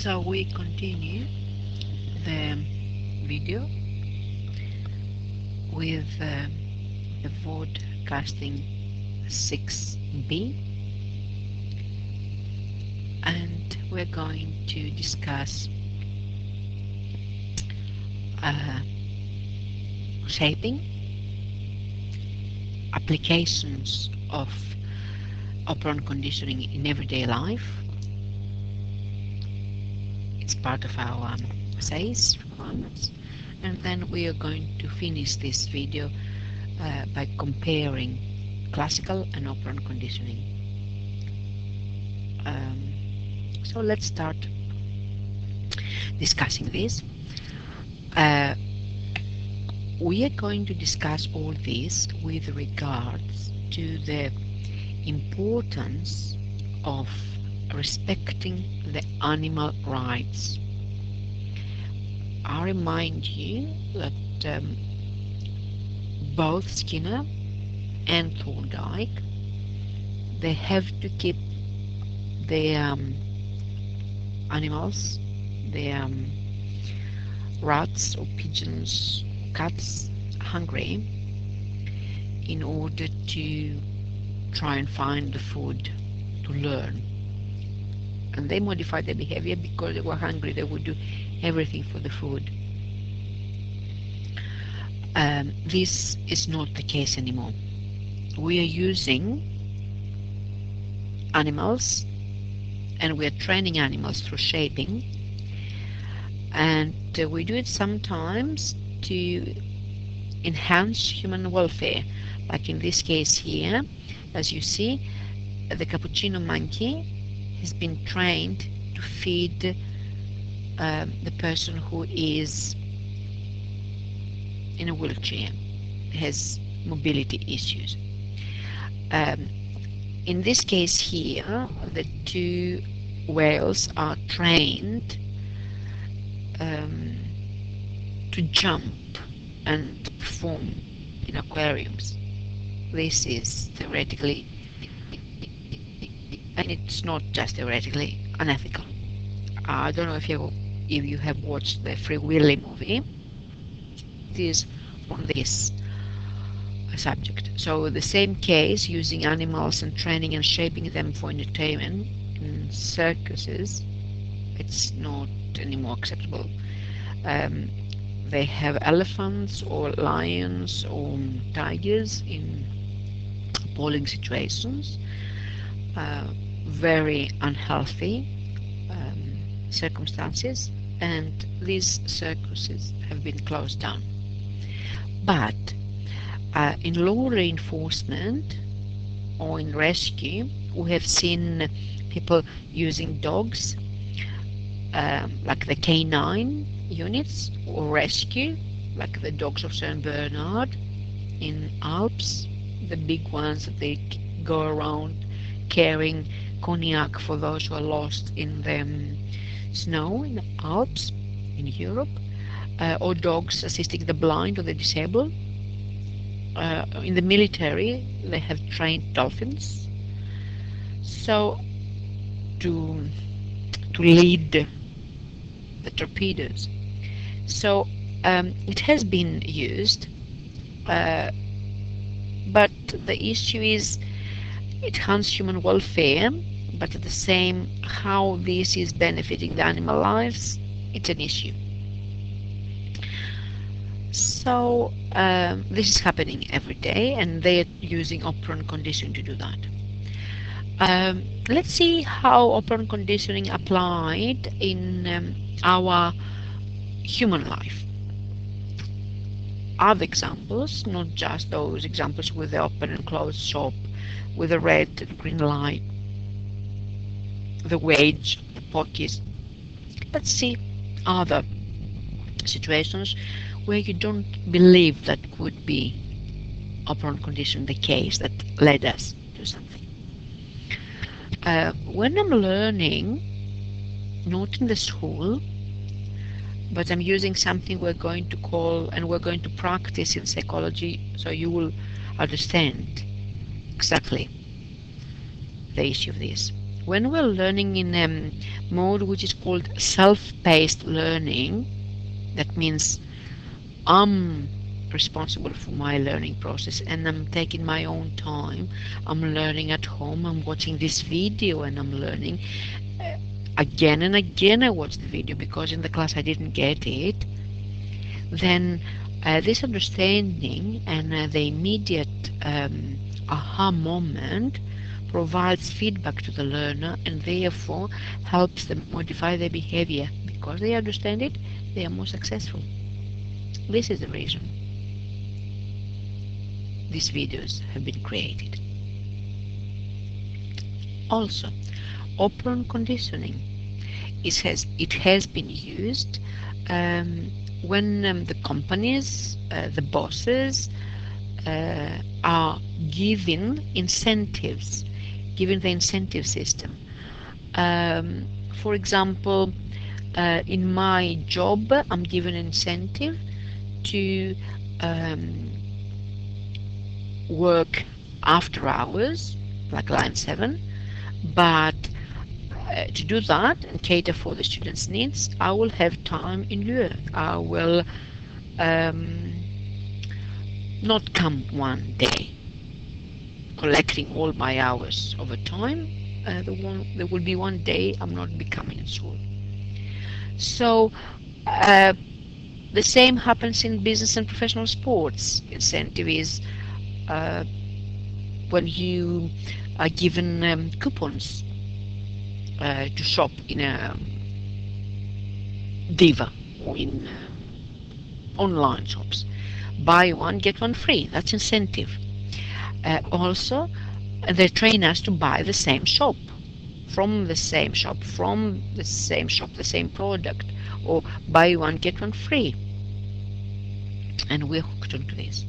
So we continue the video with the broadcasting 6b, and we're going to discuss shaping, applications of operant conditioning in everyday life. It's part of our essays requirements, and then we are going to finish this video by comparing classical and operant conditioning. So let's start discussing this. We are going to discuss all this with regards to the importance of respecting the animal rights. I remind you that both Skinner and Thorndike, they have to keep their animals, their rats or pigeons, cats, hungry in order to try and find the food to learn. And they modified their behavior because they were hungry. They would do everything for the food. This is not the case anymore. We are using animals, and we are training animals through shaping, and we do it sometimes to enhance human welfare, like in this case here. As you see, the cappuccino monkey has been trained to feed the person who is in a wheelchair, has mobility issues. In this case here, the two whales are trained to jump and perform in aquariums. This is theoretically, and it's not just theoretically, unethical. I don't know if you have watched the Free Willy movie. It is on this subject. So the same case, using animals and training and shaping them for entertainment in circuses, it's not anymore acceptable. They have elephants or lions or tigers in appalling situations, very unhealthy circumstances, and these circuses have been closed down. But in law reinforcement or in rescue, we have seen people using dogs, like the canine units, or rescue, like the dogs of Saint Bernard in Alps, the big ones that they go around carrying cognac for those who are lost in the snow in the Alps in Europe, or dogs assisting the blind or the disabled. In the military, they have trained dolphins, so to lead the torpedoes. So it has been used, but the issue is it harms human welfare, but at the same, how this is benefiting the animal lives, it's an issue. So this is happening every day, and they're using operant conditioning to do that. Let's see how operant conditioning applied in our human life. Other examples, not just those examples with the open and closed shop, with the red and green light, the wage, the pockets. Let's see other situations where you don't believe that could be operant condition the case that led us to something. When I'm learning, not in the school, but I'm using something we're going to call, and we're going to practice in psychology, so you will understand exactly the issue of this. When we're learning in a mode which is called self-paced learning, that means I'm responsible for my learning process and I'm taking my own time. I'm learning at home. I'm watching this video and I'm learning. Again and again I watch the video because in the class I didn't get it. Then this understanding and the immediate aha moment provides feedback to the learner and therefore helps them modify their behavior. Because they understand it, they are more successful. This is the reason these videos have been created. Also, operant conditioning. It has been used when the companies, the bosses, are given incentives, given the incentive system. For example, in my job, I'm given an incentive to work after hours, like line 7, but to do that and cater for the students' needs, I will have time in lieu. I will not come one day collecting all my hours over time. There will be one day I'm not becoming in school. So the same happens in business and professional sports. Incentive is when you are given coupons to shop in a Diva or in online shops. Buy one, get one free. That's incentive. Also, they train us to buy the same shop, from the same shop, the same product, or buy one, get one free. And we're hooked onto this.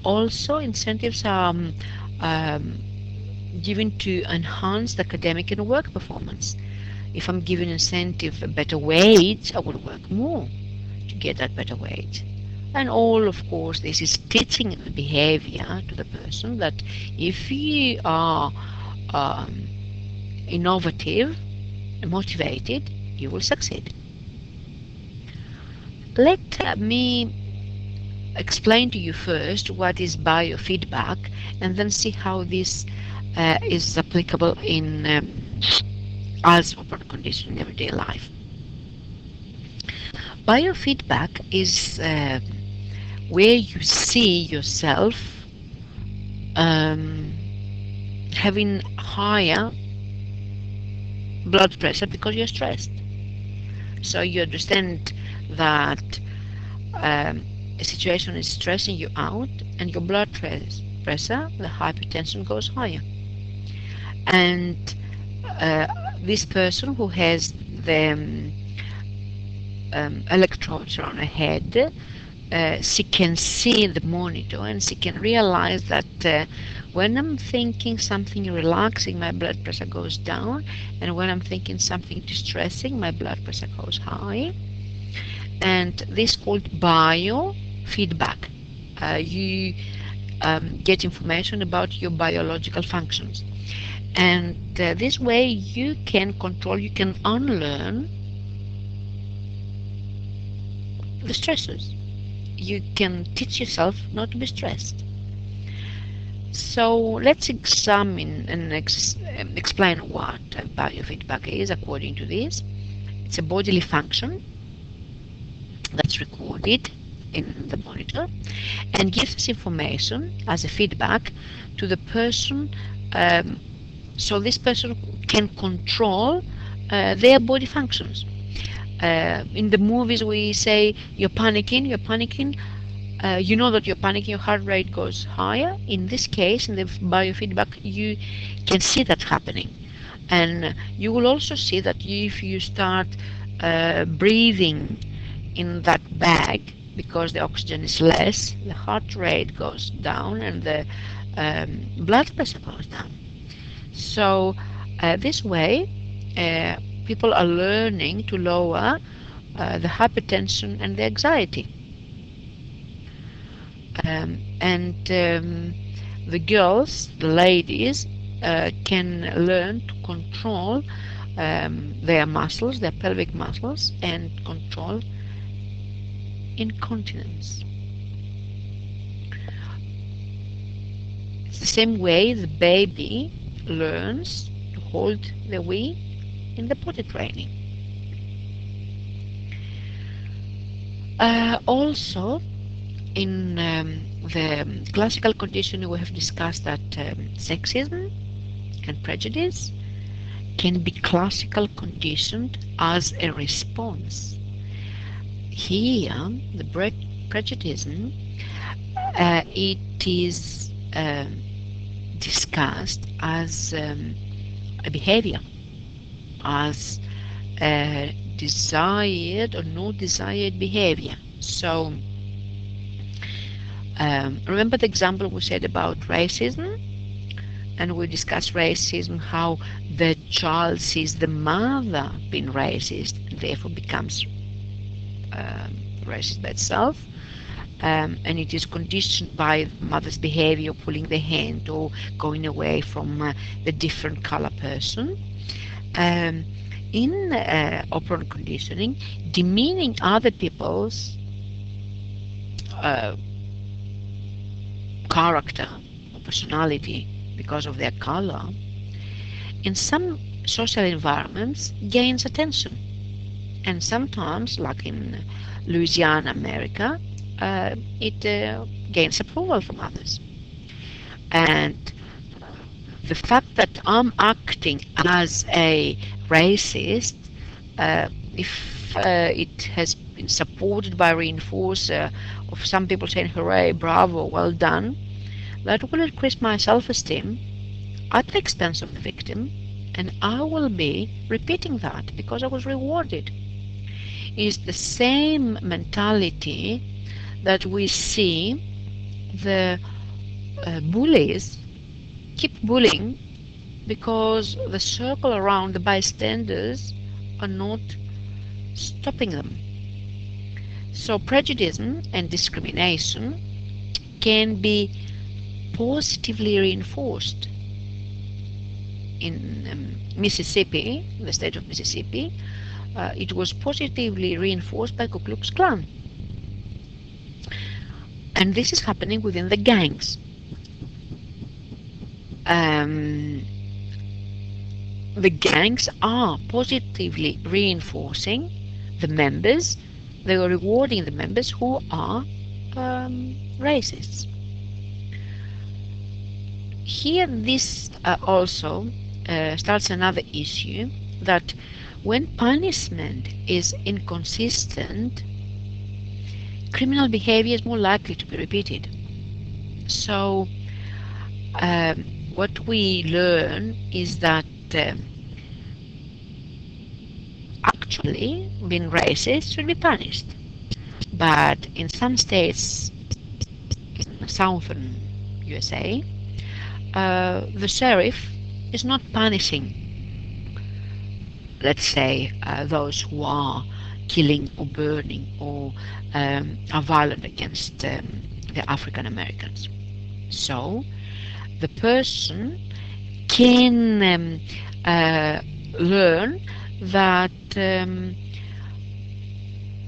Also, incentives are given to enhance the academic and work performance. If I'm given incentive a better wage, I will work more to get that better wage. And all, of course, this is teaching the behavior to the person that if you are innovative and motivated, you will succeed. Let me explain to you first what is biofeedback and then see how this is applicable in as operant conditioning in everyday life. Biofeedback is where you see yourself having higher blood pressure because you're stressed. So you understand that a situation is stressing you out and your blood pressure, the hypertension, goes higher. And this person who has the electrodes on her head, she can see the monitor and she can realize that when I'm thinking something relaxing, my blood pressure goes down, and when I'm thinking something distressing, my blood pressure goes high. And this is called biofeedback. You get information about your biological functions, and this way you can control, you can unlearn the stressors. You can teach yourself not to be stressed. So let's examine and explain what biofeedback is according to this. It's a bodily function that's recorded in the monitor and gives us information as a feedback to the person, so this person can control their body functions. In the movies we say you're panicking, you know that you're panicking, your heart rate goes higher. In this case, in the biofeedback, you can see that happening. And you will also see that if you start breathing in that bag, because the oxygen is less, the heart rate goes down and the blood pressure goes down. So this way, people are learning to lower the hypertension and the anxiety. And the girls, the ladies, can learn to control their muscles, their pelvic muscles, and control incontinence. It's the same way the baby learns to hold the wee in the potty training. Also, in the classical conditioning, we have discussed that sexism and prejudice can be classical conditioned as a response. Here, the prejudice, it is discussed as a behavior, as a desired or not desired behavior. So, remember the example we said about racism? And we discussed racism, how the child sees the mother being racist and therefore becomes racist by itself. And it is conditioned by mother's behavior, pulling the hand or going away from the different color person. In operant conditioning, demeaning other people's character or personality because of their color, in some social environments gains attention, and sometimes, like in Louisiana, America, it gains approval from others. And the fact that I'm acting as a racist, if it has been supported by reinforcer of some people saying hooray, bravo, well done, that will increase my self-esteem at the expense of the victim, and I will be repeating that because I was rewarded. It's the same mentality that we see the bullies keep bullying because the circle around the bystanders are not stopping them. So prejudice and discrimination can be positively reinforced. In Mississippi, the state of Mississippi, it was positively reinforced by Ku Klux Klan. And this is happening within the gangs. The gangs are positively reinforcing the members. They are rewarding the members who are racists. Here, this also starts another issue, that when punishment is inconsistent, criminal behavior is more likely to be repeated. So what we learn is that actually being racist should be punished. But in some states in southern USA, the sheriff is not punishing, let's say, those who are killing or burning or are violent against the African Americans. So the person can learn that,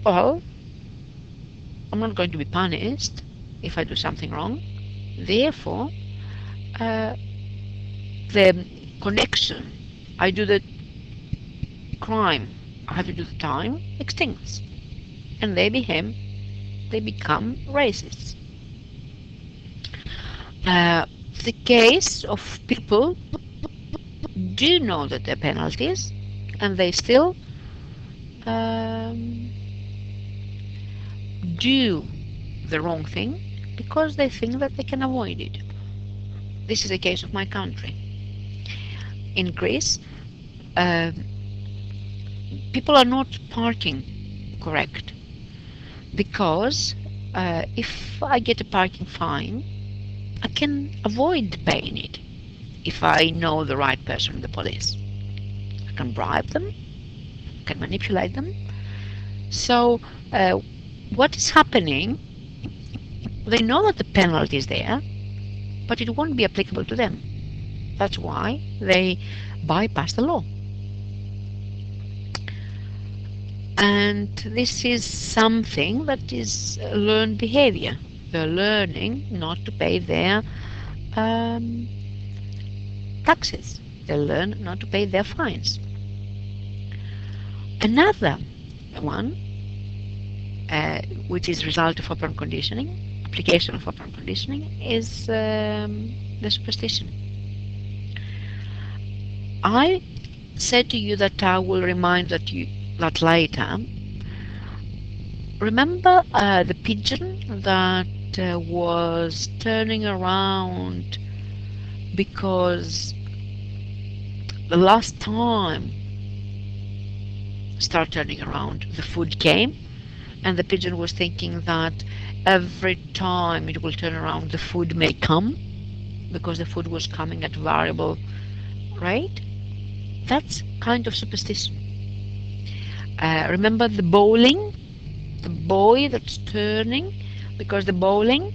well, I'm not going to be punished if I do something wrong. Therefore, the connection, I do the crime, I have to do the time, extincts, and they become racists. The case of people do know that there are penalties, and they still do the wrong thing because they think that they can avoid it. This is the case of my country. In Greece, people are not parking correct because if I get a parking fine, I can avoid paying it if I know the right person, the police. I can bribe them, I can manipulate them. So what is happening, they know that the penalty is there, but it won't be applicable to them. That's why they bypass the law. And this is something that is learned behavior. They're learning not to pay their um, taxes. They learn not to pay their fines. Another one, which is result of operant conditioning, application of operant conditioning, is the superstition. I said to you that I will remind that later. Remember the pigeon that was turning around because the last time start turning around, the food came, and the pigeon was thinking that every time it will turn around, the food may come because the food was coming at variable rate. That's kind of superstition. Remember the bowling, the boy that's turning because the bowling,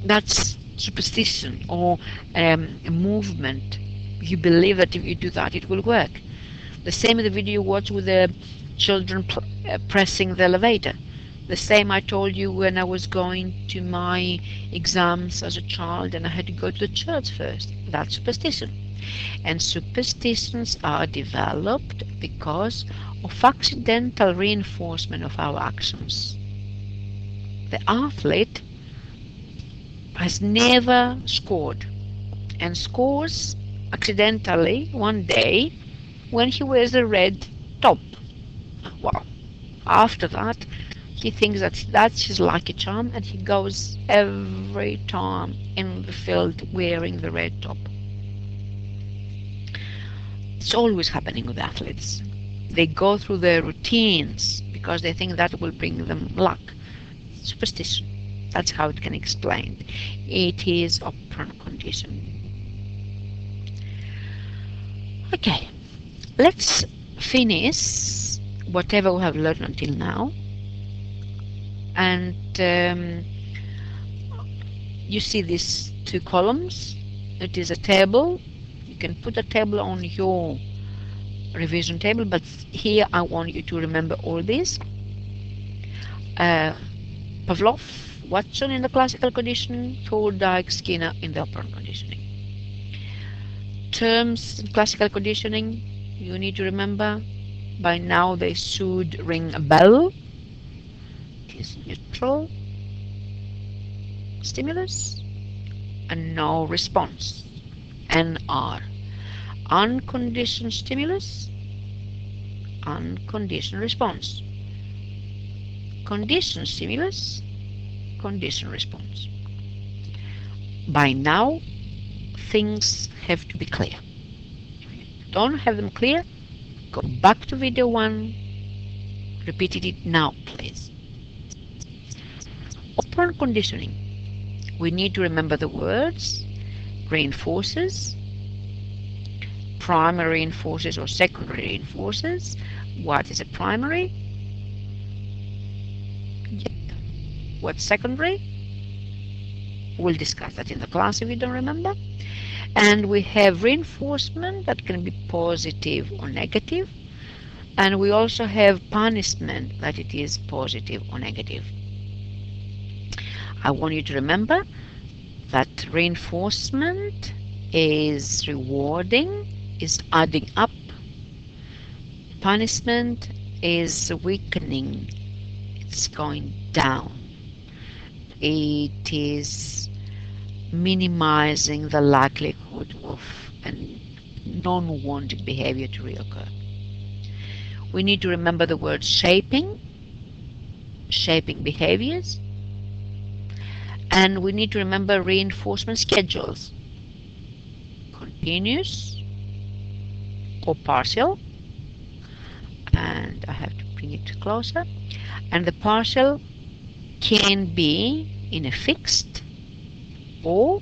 that's superstition or a movement. You believe that if you do that, it will work. The same in the video you watch with the children pressing the elevator. The same I told you when I was going to my exams as a child and I had to go to the church first. That's superstition. And superstitions are developed because of accidental reinforcement of our actions. The athlete has never scored and scores accidentally one day when he wears a red top. Well, after that, he thinks that that's his lucky charm and he goes every time in the field wearing the red top. It's always happening with athletes. They go through their routines because they think that will bring them luck. Superstition. That's how it can be explained. It is operant conditioning. Okay, let's finish whatever we have learned until now. And you see these two columns. It is a table. You can put a table on your revision table, but here I want you to remember all this. Pavlov, Watson in the classical conditioning, Thorndike, Skinner in the operant conditioning. Terms in classical conditioning, you need to remember. By now they should ring a bell. It is neutral stimulus and no response. NR. Unconditioned stimulus, unconditioned response. Conditioned stimulus, conditioned response. By now, things have to be clear. If you don't have them clear, go back to video 1, repeat it now, please. Operant conditioning. We need to remember the words, reinforces, primary reinforces or secondary reinforces. What is a primary? What's secondary? We'll discuss that in the class if you don't remember. And we have reinforcement that can be positive or negative. And we also have punishment that it is positive or negative. I want you to remember that reinforcement is rewarding, is adding up. Punishment is weakening, it's going down. It is minimizing the likelihood of a non-wanted behavior to reoccur. We need to remember the word shaping, shaping behaviors, and we need to remember reinforcement schedules, continuous or partial, and I have to bring it closer, and the partial can be in a fixed or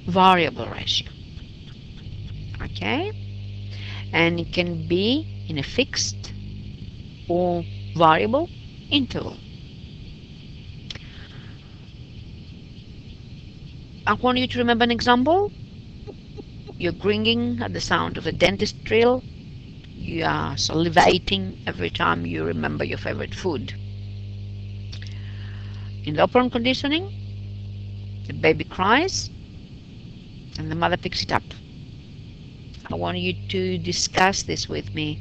variable ratio. Okay, and it can be in a fixed or variable interval. I want you to remember an example. You're grinning at the sound of a dentist drill. You are salivating every time you remember your favorite food. In the operant conditioning, the baby cries and the mother picks it up. I want you to discuss this with me.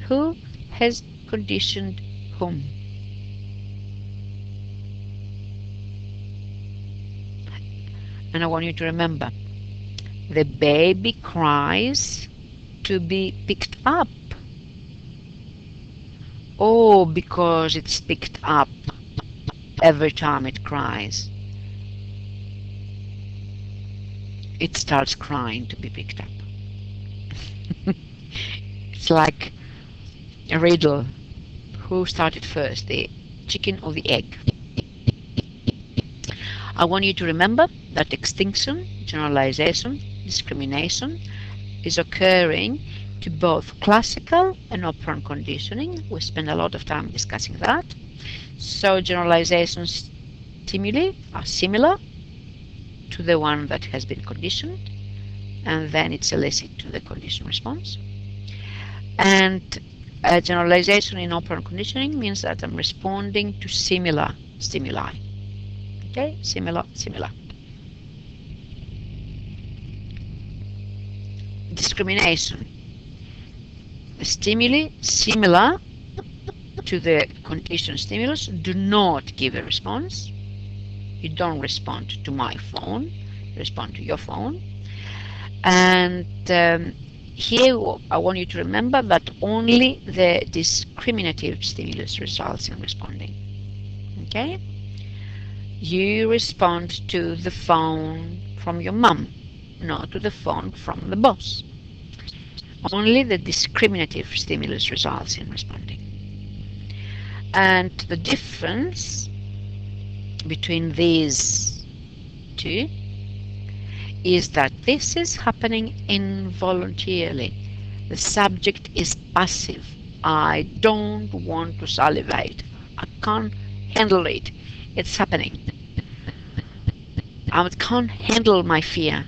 Who has conditioned whom? And I want you to remember, the baby cries to be picked up. Oh, because it's picked up every time it cries, it starts crying to be picked up. It's like a riddle. Who started first, the chicken or the egg? I want you to remember that extinction, generalization, discrimination is occurring to both classical and operant conditioning. We spend a lot of time discussing that. So generalization stimuli are similar to the one that has been conditioned, and then it's elicit to the conditioned response. And generalization in operant conditioning means that I'm responding to similar stimuli. Okay, similar. Discrimination. The stimuli similar to the conditioned stimulus do not give a response. You don't respond to my phone, you respond to your phone. And here I want you to remember that only the discriminative stimulus results in responding. Okay? You respond to the phone from your mum, not to the phone from the boss. Only the discriminative stimulus results in responding. And the difference between these two is that this is happening involuntarily. The subject is passive. I don't want to salivate. I can't handle it. It's happening. I can't handle my fear.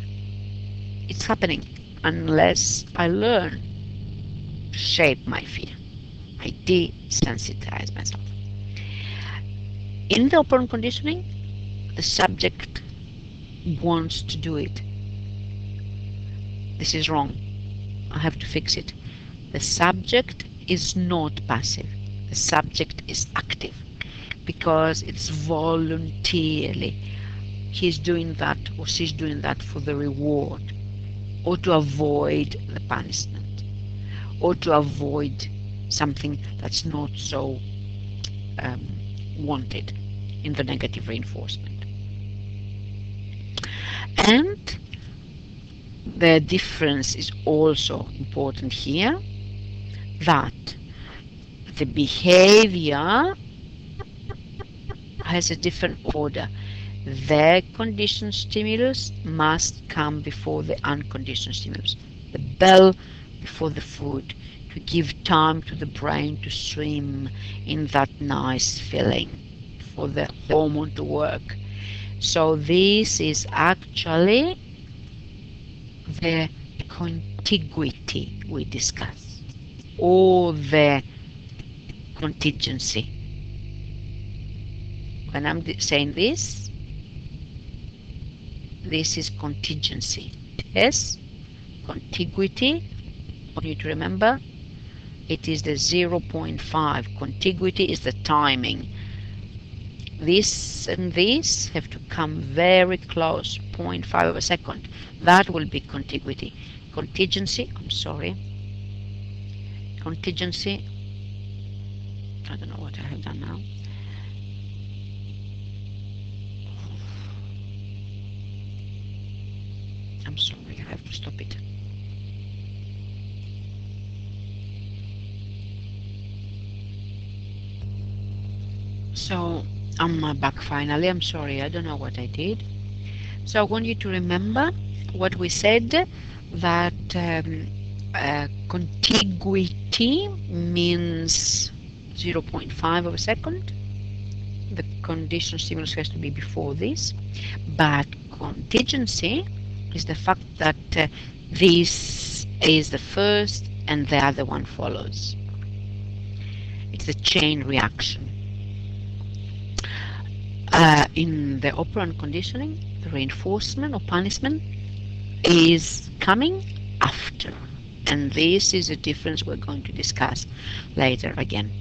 It's happening unless I learn to shape my fear. I desensitize myself. In the operant conditioning, the subject wants to do it. This is wrong. I have to fix it. The subject is not passive. The subject is active because it's voluntarily. He's doing that or she's doing that for the reward, or to avoid the punishment, or to avoid something that's not so wanted in the negative reinforcement. And the difference is also important here, that the behavior has a different order. The conditioned stimulus must come before the unconditioned stimulus. The bell before the food, to give time to the brain to swim in that nice feeling, for the hormone to work. So this is actually the contiguity we discuss, or the contingency. When I'm saying this is contingency. Yes, contiguity, I want you to remember, it is the 0.5. Contiguity is the timing. This and this have to come very close, 0.5 of a second. That will be contiguity. Contingency, I'm sorry. Contingency, I don't know what I have done now. I'm sorry, I have to stop it. So I'm back finally. I'm sorry, I don't know what I did. So I want you to remember what we said, that contiguity means 0.5 of a second. The condition stimulus has to be before this, but contingency is the fact that this is the first and the other one follows. It's a chain reaction. In the operant conditioning, the reinforcement or punishment is coming after, and this is a difference we're going to discuss later again.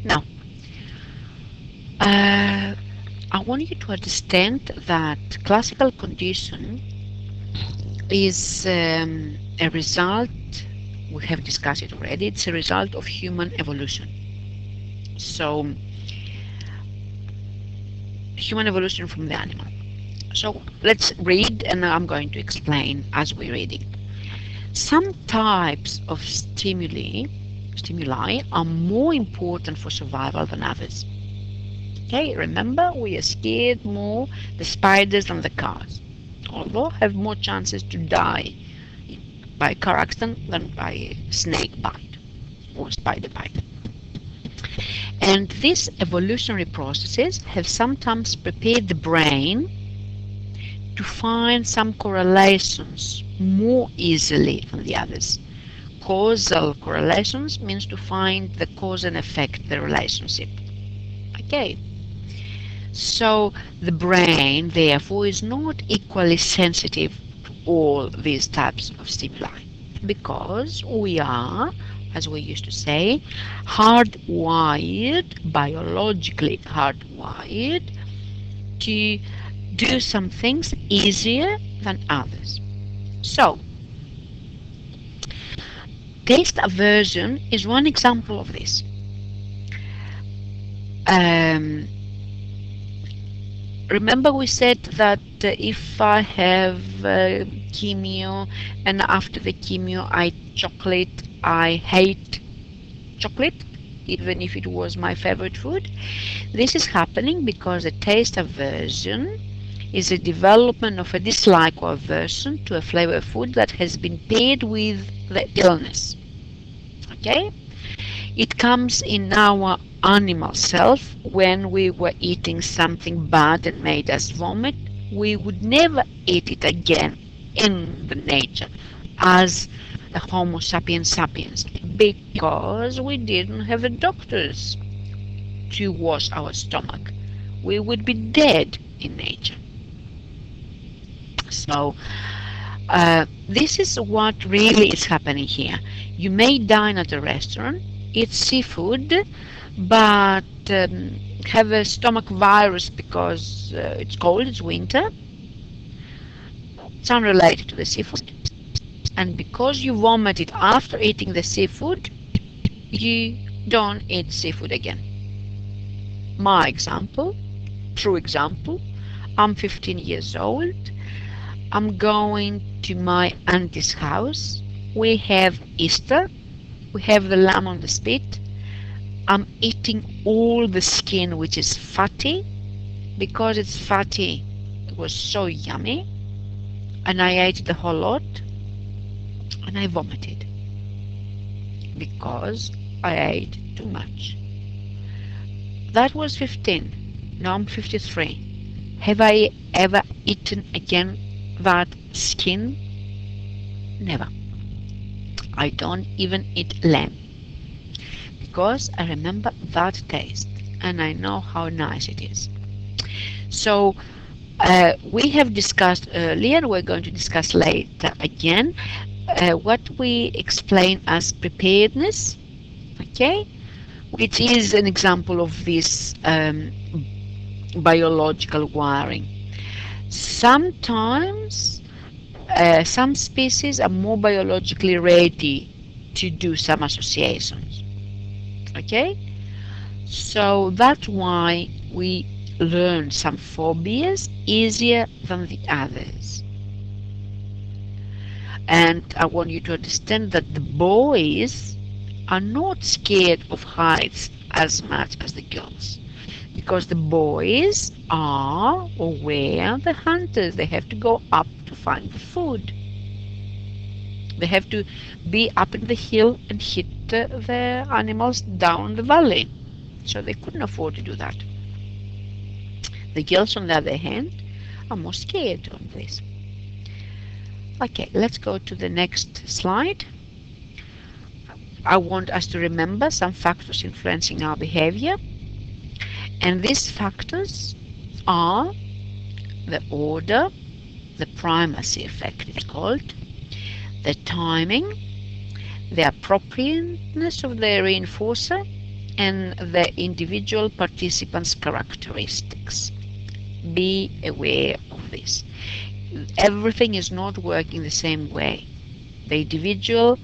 Now, I want you to understand that classical condition is a result, we have discussed it already, it's a result of human evolution. So, human evolution from the animal. So, let's read, and I'm going to explain as we're reading. Some types of stimuli are more important for survival than others. Okay, remember, we are scared more the spiders than the cars, although have more chances to die by car accident than by snake bite or spider bite. And these evolutionary processes have sometimes prepared the brain to find some correlations more easily than the others. Causal correlations means to find the cause and effect, the relationship. Okay. So the brain, therefore, is not equally sensitive to all these types of stimuli, because we are, as we used to say, hardwired, biologically hardwired, to do some things easier than others. So, taste aversion is one example of this. Remember we said that if I have chemo and after the chemo I eat chocolate, I hate chocolate, even if it was my favorite food. This is happening because a taste aversion is a development of a dislike or aversion to a flavor of food that has been paired with the illness. Okay? It comes in our animal self. When we were eating something bad and made us vomit, we would never eat it again in the nature as a Homo sapiens sapiens, because we didn't have the doctors to wash our stomach. We would be dead in nature. So this is what really is happening here. You may dine at a restaurant, eat seafood, but have a stomach virus because it's cold, it's winter. It's unrelated to the seafood. And because you vomited after eating the seafood, you don't eat seafood again. My example, true example, I'm 15 years old. I'm going to my auntie's house. We have Easter. We have the lamb on the spit. I'm eating all the skin, which is fatty. Because it's fatty, it was so yummy. And I ate the whole lot. And I vomited. Because I ate too much. That was 15. Now I'm 53. Have I ever eaten again that skin? Never. I don't even eat lamb, because I remember that taste and I know how nice it is. So we have discussed earlier, we're going to discuss later again, what we explain as preparedness, okay, which is an example of this biological wiring. Sometimes some species are more biologically ready to do some associations. Okay? So that's why we learn some phobias easier than the others. And I want you to understand that the boys are not scared of heights as much as the girls, because the boys are, or were, the hunters. They have to go up to find the food. They have to be up in the hill and hit the animals down the valley. So they couldn't afford to do that. The girls, on the other hand, are more scared of this. Okay, let's go to the next slide. I want us to remember some factors influencing our behavior. And these factors are the order, the primacy effect it's called, the timing, the appropriateness of the reinforcer, and the individual participant's characteristics. Be aware of this. Everything is not working the same way. The individual,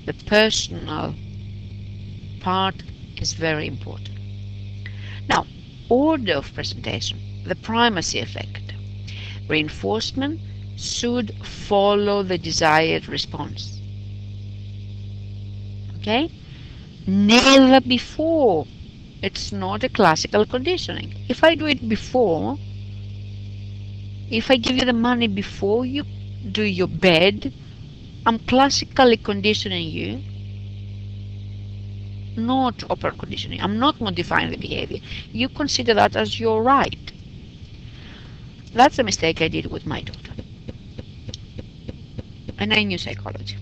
the personal part is very important. Now, order of presentation, the primacy effect. Reinforcement should follow the desired response. Okay? Never before. It's not a classical conditioning. If I do it before, if I give you the money before you do your bed, I'm classically conditioning you, not upper conditioning. I'm not modifying the behavior. You consider that as your right. That's a mistake I did with my daughter. And I knew psychology.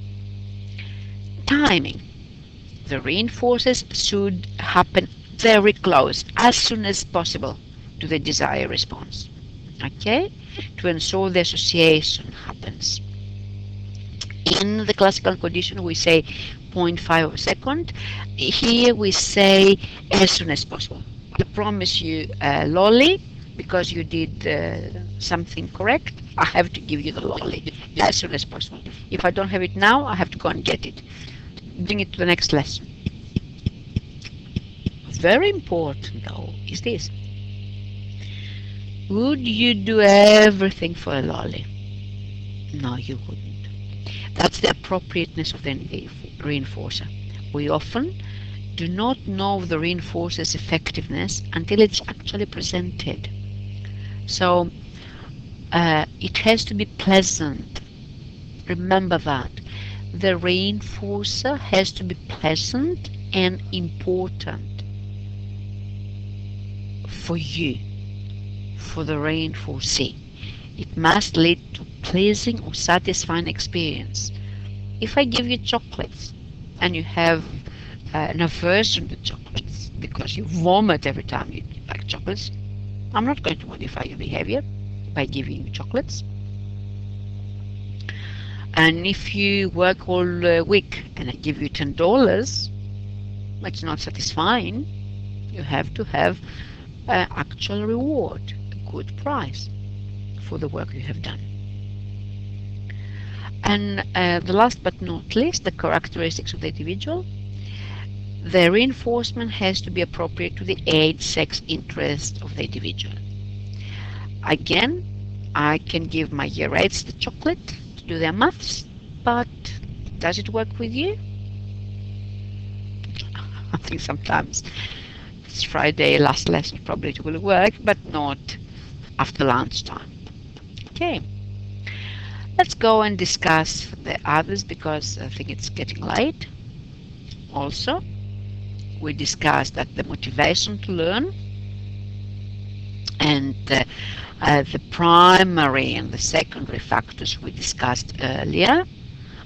Timing. The reinforcers should happen very close, as soon as possible, to the desired response. Okay? To ensure the association happens. In the classical condition, we say 0.5 of a second. Here we say as soon as possible. I promise you a lolly because you did something correct. I have to give you the lolly as soon as possible. If I don't have it now, I have to go and get it. Bring it to the next lesson. Very important, though, is this. Would you do everything for a lolly? No, you wouldn't. That's the appropriateness of the reinforcer. We often do not know the reinforcer's effectiveness until it's actually presented. So it has to be pleasant. Remember that. The reinforcer has to be pleasant and important for you, for the reinforcee. It must lead to pleasing or satisfying experience. If I give you chocolates and you have an aversion to chocolates because you vomit every time you like chocolates, I'm not going to modify your behavior by giving you chocolates. And if you work all week and I give you $10, it's not satisfying. You have to have actual reward, a good price for the work you have done. And the last but not least, the characteristics of the individual. The reinforcement has to be appropriate to the age, sex, interest of the individual. Again, I can give my year 8s the chocolate to do their maths, but does it work with you? I think sometimes it's Friday, last lesson, probably it will work, but not after lunchtime. Okay, let's go and discuss the others because I think it's getting late. Also, we discussed that the motivation to learn and the primary and the secondary factors we discussed earlier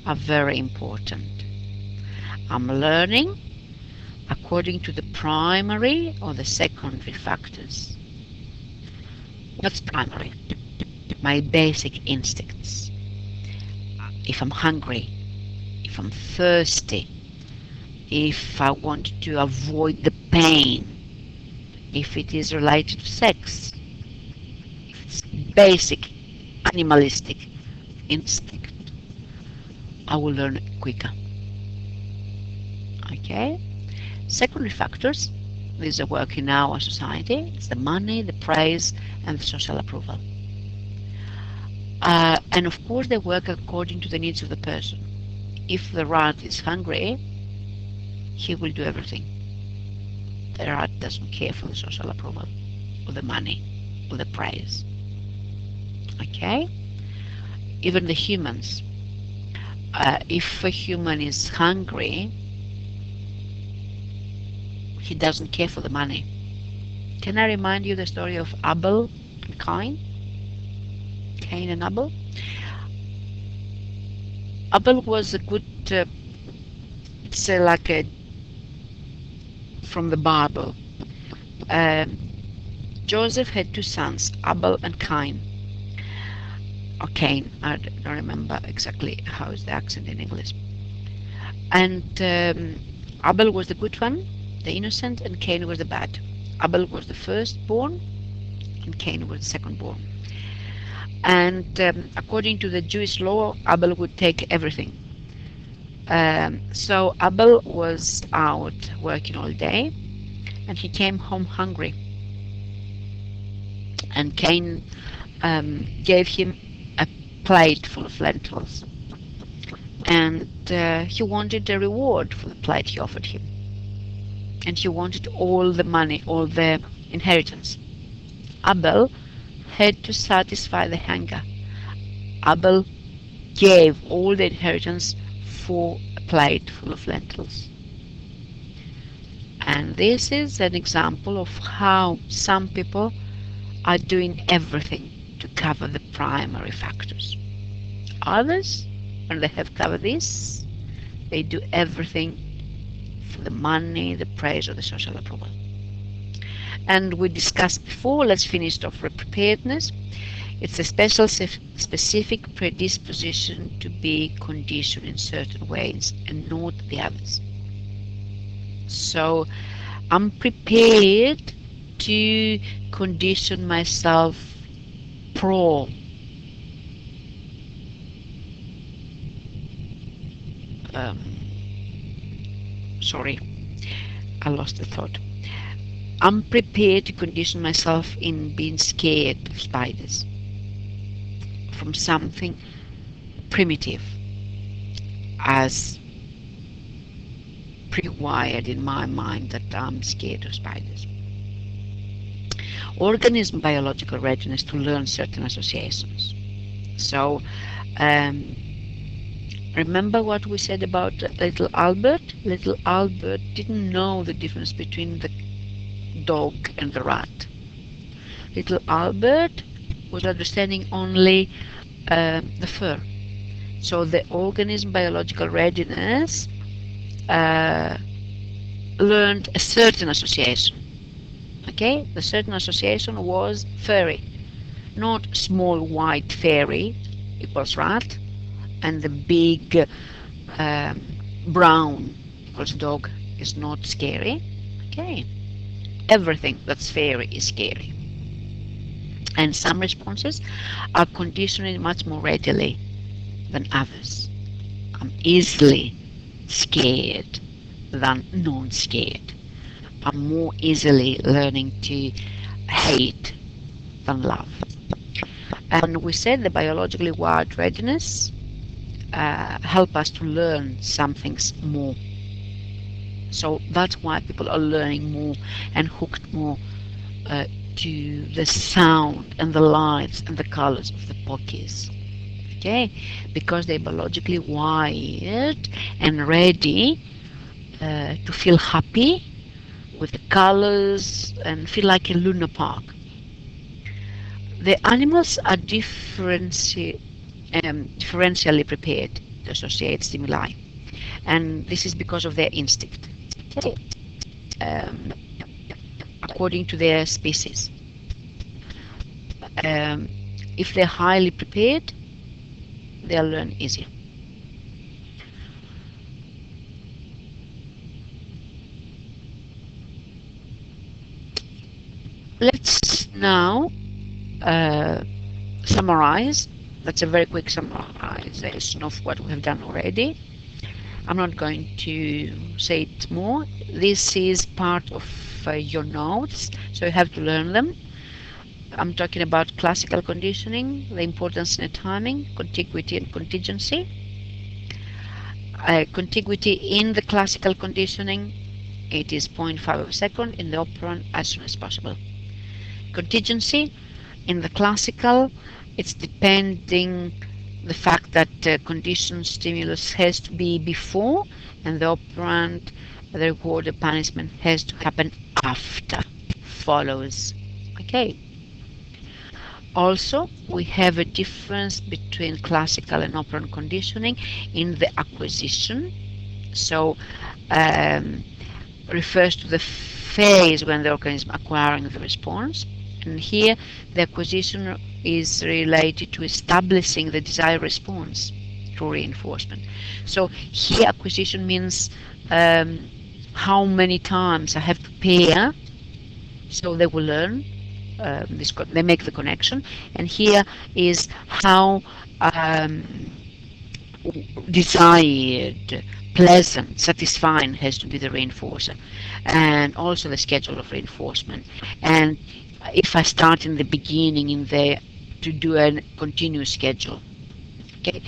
are very important. I'm learning according to the primary or the secondary factors. What's primary? My basic instincts. If I'm hungry, if I'm thirsty, if I want to avoid the pain, if it is related to sex, if it's basic animalistic instinct, I will learn quicker. Okay? Secondary factors, these are working in our society. It's the money, the praise, and the social approval. And of course they work according to the needs of the person. If the rat is hungry, he will do everything. The rat doesn't care for the social approval, or the money, or the praise. Okay? Even the humans. If a human is hungry, He doesn't care for the money. Can I remind you the story of Abel and Cain? Cain and Abel? Abel was a good, it's like a, from the Bible. Um, Joseph had two sons, Abel and Cain. Or Cain, I don't remember exactly how is the accent in English. And Abel was the good one, the innocent, and Cain was the bad. Abel was the firstborn, and Cain was the secondborn. And according to the Jewish law, Abel would take everything. So Abel was out working all day, and he came home hungry. And Cain gave him a plate full of lentils, and he wanted a reward for the plate he offered him. And he wanted all the money, all the inheritance. Abel had to satisfy the hunger. Abel gave all the inheritance for a plate full of lentils. And this is an example of how some people are doing everything to cover the primary factors. Others, when they have covered this, they do everything for the money, the praise, or the social approval. And we discussed before, let's finish off with preparedness. It's a specific predisposition to be conditioned in certain ways and not the others. So I'm prepared to condition myself pro sorry, I lost the thought. I'm prepared to condition myself in being scared of spiders from something primitive as pre-wired in my mind that I'm scared of spiders. Organism biological readiness to learn certain associations. So remember what we said about little Albert? Little Albert didn't know the difference between the dog and the rat. Little Albert was understanding only the fur. So the organism biological readiness learned a certain association. Okay, the certain association was furry, not small white fairy equals rat, and the big brown equals dog is not scary. Okay, everything that's fairy is scary. And some responses are conditioned much more readily than others. I'm easily scared than non-scared. I'm more easily learning to hate than love. And we said the biologically wired readiness help us to learn some things more. So that's why people are learning more and hooked more to the sound and the lights and the colors of the pockies. Okay, because they're biologically wired and ready to feel happy with the colors and feel like a Luna Park. The animals are differentially prepared to associate stimuli, and this is because of their instinct. Okay. According to their species. If they're highly prepared, they'll learn easier. Let's now summarize. That's a very quick summarization of what we have done already. I'm not going to say it more. This is part of your notes, so you have to learn them. I'm talking about classical conditioning, the importance in timing, contiguity and contingency. Contiguity in the classical conditioning, it is 0.5 of a second, in the operant as soon as possible. Contingency in the classical, it's depending the fact that conditioned stimulus has to be before, and the operant the reward or punishment has to happen after, follows. Okay. Also, we have a difference between classical and operant conditioning in the acquisition. So, refers to the phase when the organism acquiring the response, and here the acquisition is related to establishing the desired response through reinforcement. So here acquisition means how many times I have to pair, so they will learn. They make the connection, and here is how desired, pleasant, satisfying has to be the reinforcer, and also the schedule of reinforcement. And if I start in the beginning in the to do a continuous schedule, okay,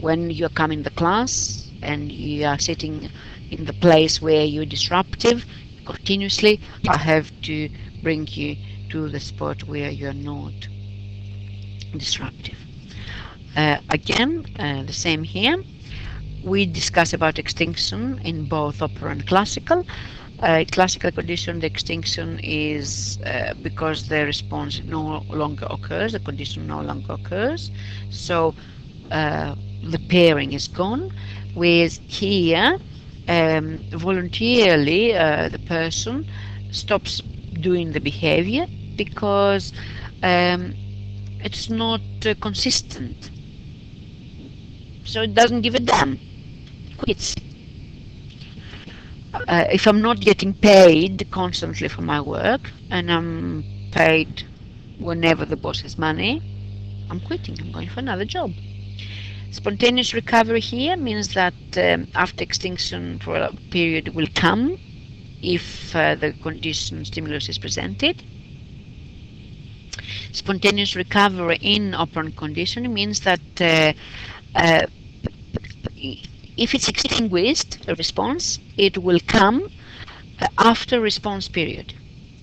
when you are coming to class and you are sitting in the place where you're disruptive continuously, I have to bring you to the spot where you're not disruptive. Again, the same here. We discuss about extinction in both operant and classical. Classical condition, the extinction is because the response no longer occurs, the condition no longer occurs, so the pairing is gone. Whereas here, voluntarily, the person stops doing the behavior because it's not consistent, so it doesn't give a damn, quits. If I'm not getting paid constantly for my work, and I'm paid whenever the boss has money, I'm quitting, I'm going for another job. Spontaneous recovery here means that after extinction for a period will come if the condition stimulus is presented. Spontaneous recovery in operant conditioning means that if it's extinguished, a response, it will come after response period.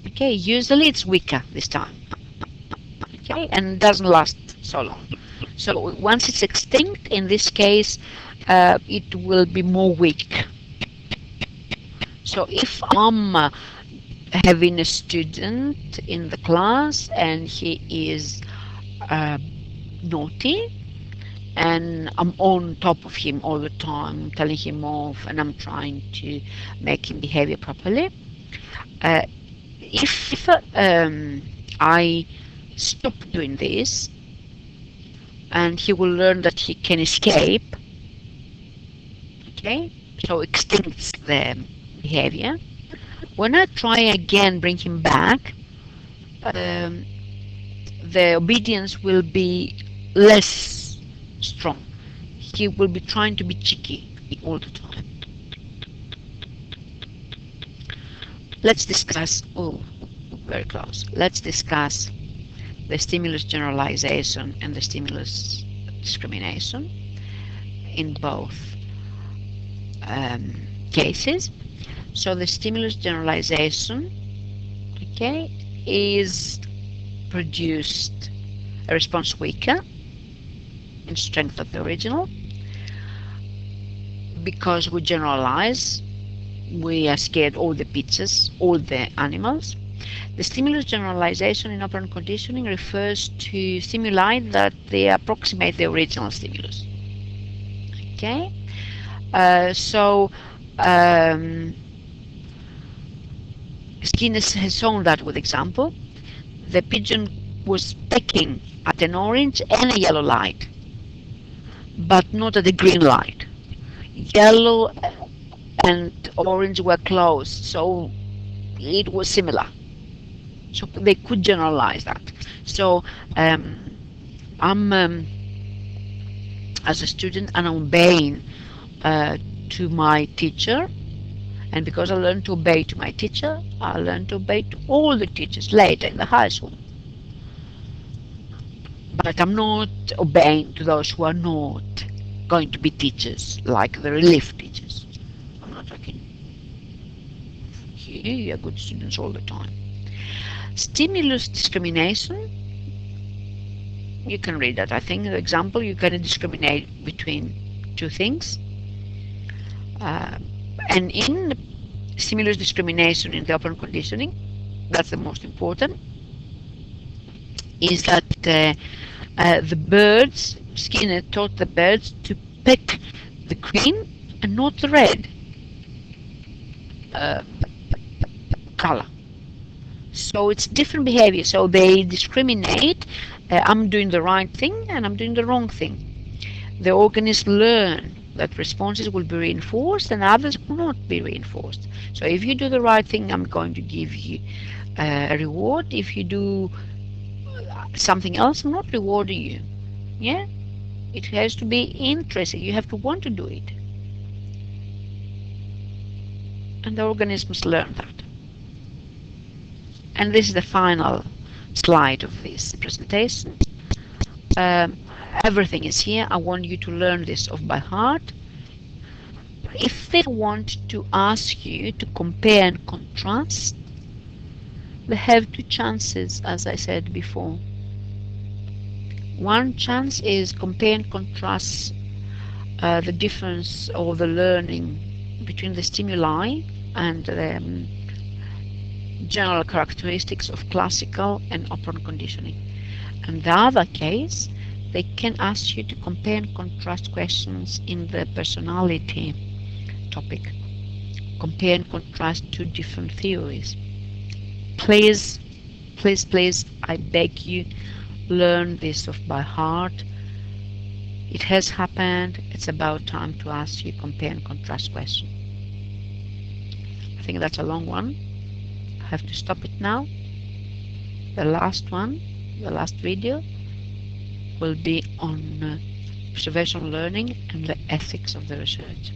Okay, usually it's weaker this time. Okay, and doesn't last so long. So once it's extinct, in this case, it will be more weak. So if I'm having a student in the class and he is naughty, and I'm on top of him all the time, telling him off, and I'm trying to make him behave properly. If I stop doing this, and he will learn that he can escape, okay, so extincts the behavior. When I try again bring him back, the obedience will be less strong. He will be trying to be cheeky all the time. Let's discuss, oh, very close. Let's discuss the stimulus generalization and the stimulus discrimination in both cases. So the stimulus generalization, okay, is produced a response weaker in strength of the original because we generalize. We are scared all the pizzas, all the animals. The stimulus generalization in operant conditioning refers to stimuli that they approximate the original stimulus. Okay, Skinner has shown that with example. The pigeon was pecking at an orange and a yellow light, but not at a green light. Yellow and orange were close, so it was similar. So they could generalize that. So I'm as a student and I'm obeying to my teacher, and because I learned to obey to my teacher, I learned to obey to all the teachers later in the high school. But I'm not obeying to those who are not going to be teachers, like the relief teachers. I'm not talking here, you are good students all the time. Stimulus discrimination, you can read that. I think the example, you can discriminate between two things. And in stimulus discrimination in the open conditioning, that's the most important, is that the birds, Skinner taught the birds to pick the green and not the red uh, color. So it's different behavior. So they discriminate. I'm doing the right thing and I'm doing the wrong thing. The organisms learn that responses will be reinforced and others will not be reinforced. So if you do the right thing, I'm going to give you a reward. If you do something else, I'm not rewarding you. Yeah? It has to be interesting. You have to want to do it. And the organisms learn that. And this is the final slide of this presentation. Everything is here. I want you to learn this off by heart. If they want to ask you to compare and contrast, they have two chances, as I said before. One chance is compare and contrast the difference or the learning between the stimuli and the general characteristics of classical and open conditioning. And the other case, they can ask you to compare and contrast questions in the personality topic. Compare and contrast two different theories. Please, please, please, I beg you, learn this off by heart. It has happened. It's about time to ask you compare and contrast question. I think that's a long one. I have to stop it now. The last one, the last video, will be on observational learning and the ethics of the research.